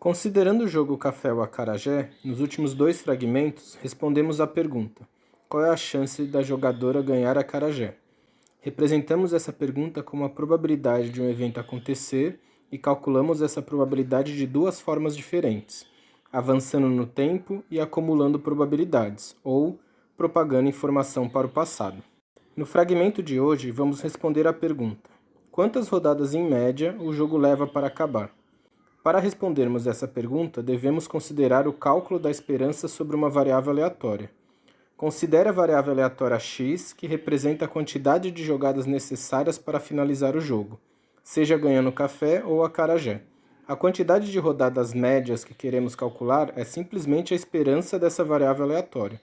Considerando o jogo Café ou Acarajé, nos últimos dois fragmentos respondemos à pergunta: qual é a chance da jogadora ganhar acarajé? Representamos essa pergunta como a probabilidade de um evento acontecer e calculamos essa probabilidade de duas formas diferentes, avançando no tempo e acumulando probabilidades, ou propagando informação para o passado. No fragmento de hoje, vamos responder à pergunta: quantas rodadas em média o jogo leva para acabar? Para respondermos essa pergunta, devemos considerar o cálculo da esperança sobre uma variável aleatória. Considere a variável aleatória x, que representa a quantidade de jogadas necessárias para finalizar o jogo, seja ganhando café ou acarajé. A quantidade de rodadas médias que queremos calcular é simplesmente a esperança dessa variável aleatória.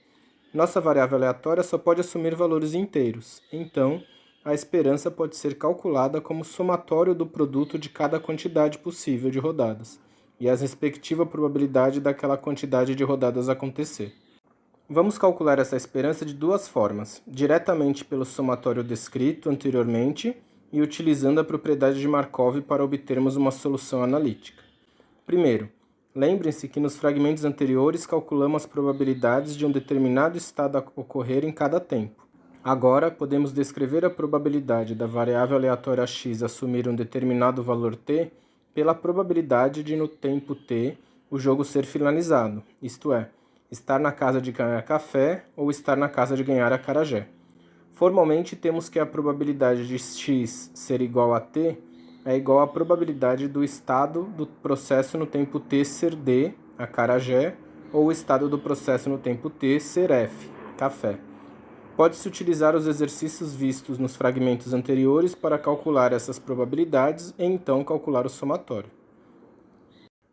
Nossa variável aleatória só pode assumir valores inteiros, então a esperança pode ser calculada como somatório do produto de cada quantidade possível de rodadas, e a respectiva probabilidade daquela quantidade de rodadas acontecer. Vamos calcular essa esperança de duas formas, diretamente pelo somatório descrito anteriormente e utilizando a propriedade de Markov para obtermos uma solução analítica. Primeiro, lembrem-se que nos fragmentos anteriores calculamos as probabilidades de um determinado estado ocorrer em cada tempo. Agora, podemos descrever a probabilidade da variável aleatória x assumir um determinado valor t pela probabilidade de no tempo t o jogo ser finalizado, isto é, estar na casa de ganhar café ou estar na casa de ganhar acarajé. Formalmente, temos que a probabilidade de x ser igual a t é igual à probabilidade do estado do processo no tempo t ser d, acarajé, ou o estado do processo no tempo t ser f, café. Pode-se utilizar os exercícios vistos nos fragmentos anteriores para calcular essas probabilidades e então calcular o somatório.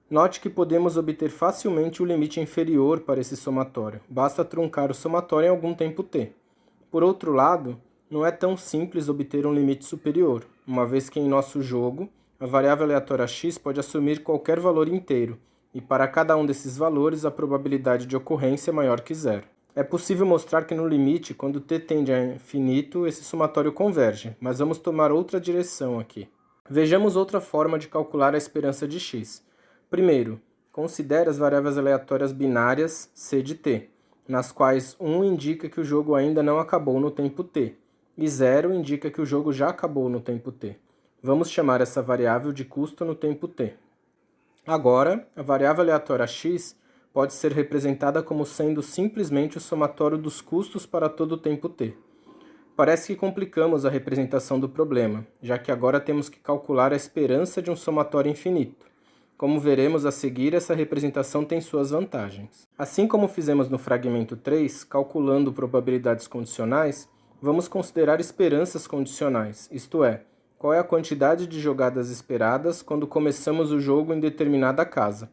Note que podemos obter facilmente o limite inferior para esse somatório, basta truncar o somatório em algum tempo t. Por outro lado, não é tão simples obter um limite superior, uma vez que em nosso jogo, a variável aleatória x pode assumir qualquer valor inteiro, e para cada um desses valores a probabilidade de ocorrência é maior que zero. É possível mostrar que no limite, quando t tende a infinito, esse somatório converge, mas vamos tomar outra direção aqui. Vejamos outra forma de calcular a esperança de x. Primeiro, considere as variáveis aleatórias binárias c de t, nas quais 1 indica que o jogo ainda não acabou no tempo t, e 0 indica que o jogo já acabou no tempo t. Vamos chamar essa variável de custo no tempo t. Agora, a variável aleatória x pode ser representada como sendo simplesmente o somatório dos custos para todo o tempo t. Parece que complicamos a representação do problema, já que agora temos que calcular a esperança de um somatório infinito. Como veremos a seguir, essa representação tem suas vantagens. Assim como fizemos no fragmento 3, calculando probabilidades condicionais, vamos considerar esperanças condicionais, isto é, qual é a quantidade de jogadas esperadas quando começamos o jogo em determinada casa.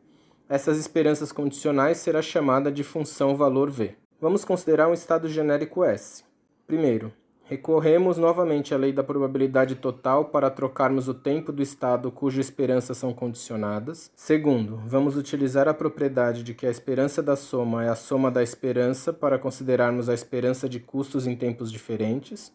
Essas esperanças condicionais será chamada de função valor v. Vamos considerar um estado genérico S. Primeiro, recorremos novamente à lei da probabilidade total para trocarmos o tempo do estado cuja esperanças são condicionadas. Segundo, vamos utilizar a propriedade de que a esperança da soma é a soma da esperança para considerarmos a esperança de custos em tempos diferentes.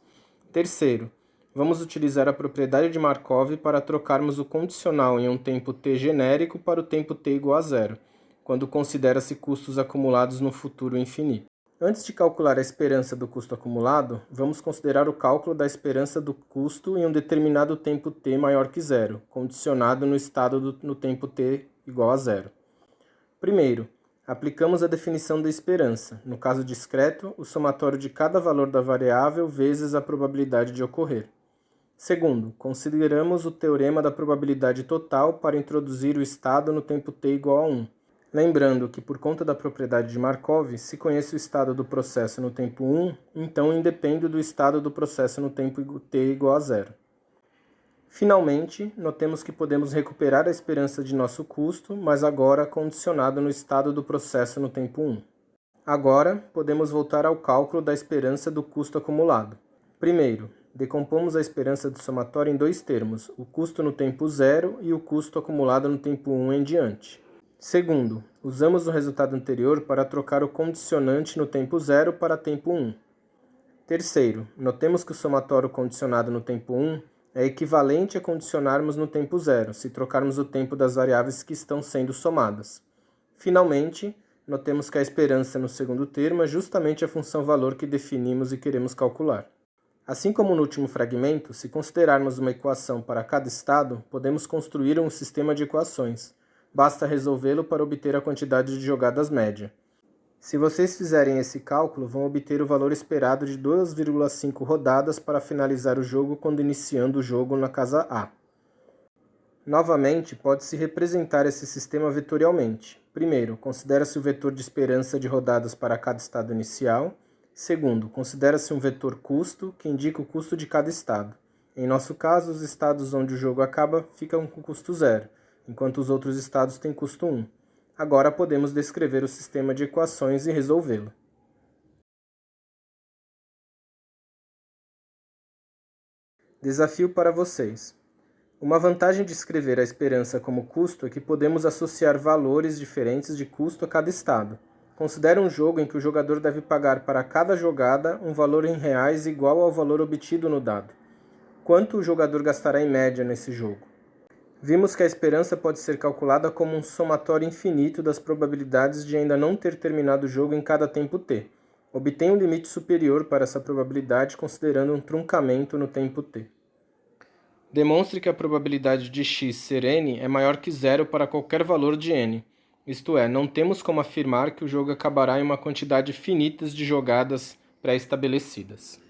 Terceiro, vamos utilizar a propriedade de Markov para trocarmos o condicional em um tempo t genérico para o tempo t igual a zero, quando considera-se custos acumulados no futuro infinito. Antes de calcular a esperança do custo acumulado, vamos considerar o cálculo da esperança do custo em um determinado tempo t maior que zero, condicionado no estado no tempo t igual a zero. Primeiro, aplicamos a definição da esperança, no caso discreto, o somatório de cada valor da variável vezes a probabilidade de ocorrer. Segundo, consideramos o teorema da probabilidade total para introduzir o estado no tempo t igual a 1. Lembrando que, por conta da propriedade de Markov, se conhece o estado do processo no tempo 1, então independe do estado do processo no tempo t igual a 0. Finalmente, notemos que podemos recuperar a esperança de nosso custo, mas agora condicionado no estado do processo no tempo 1. Agora, podemos voltar ao cálculo da esperança do custo acumulado. Primeiro, decompomos a esperança do somatório em dois termos, o custo no tempo 0 e o custo acumulado no tempo 1 em diante. Segundo, usamos o resultado anterior para trocar o condicionante no tempo 0 para tempo 1. Terceiro, notemos que o somatório condicionado no tempo 1 é equivalente a condicionarmos no tempo zero, se trocarmos o tempo das variáveis que estão sendo somadas. Finalmente, notemos que a esperança no segundo termo é justamente a função valor que definimos e queremos calcular. Assim como no último fragmento, se considerarmos uma equação para cada estado, podemos construir um sistema de equações. Basta resolvê-lo para obter a quantidade de jogadas média. Se vocês fizerem esse cálculo, vão obter o valor esperado de 2,5 rodadas para finalizar o jogo quando iniciando o jogo na casa A. Novamente, pode-se representar esse sistema vetorialmente. Primeiro, considera-se o vetor de esperança de rodadas para cada estado inicial. Segundo, considera-se um vetor custo, que indica o custo de cada estado. Em nosso caso, os estados onde o jogo acaba ficam com custo 0, enquanto os outros estados têm custo 1. Agora podemos descrever o sistema de equações e resolvê-lo. Desafio para vocês. Uma vantagem de escrever a esperança como custo é que podemos associar valores diferentes de custo a cada estado. Considere um jogo em que o jogador deve pagar para cada jogada um valor em reais igual ao valor obtido no dado. Quanto o jogador gastará em média nesse jogo? Vimos que a esperança pode ser calculada como um somatório infinito das probabilidades de ainda não ter terminado o jogo em cada tempo t. Obtenha um limite superior para essa probabilidade considerando um truncamento no tempo t. Demonstre que a probabilidade de x ser n é maior que zero para qualquer valor de n. Isto é, não temos como afirmar que o jogo acabará em uma quantidade finita de jogadas pré-estabelecidas.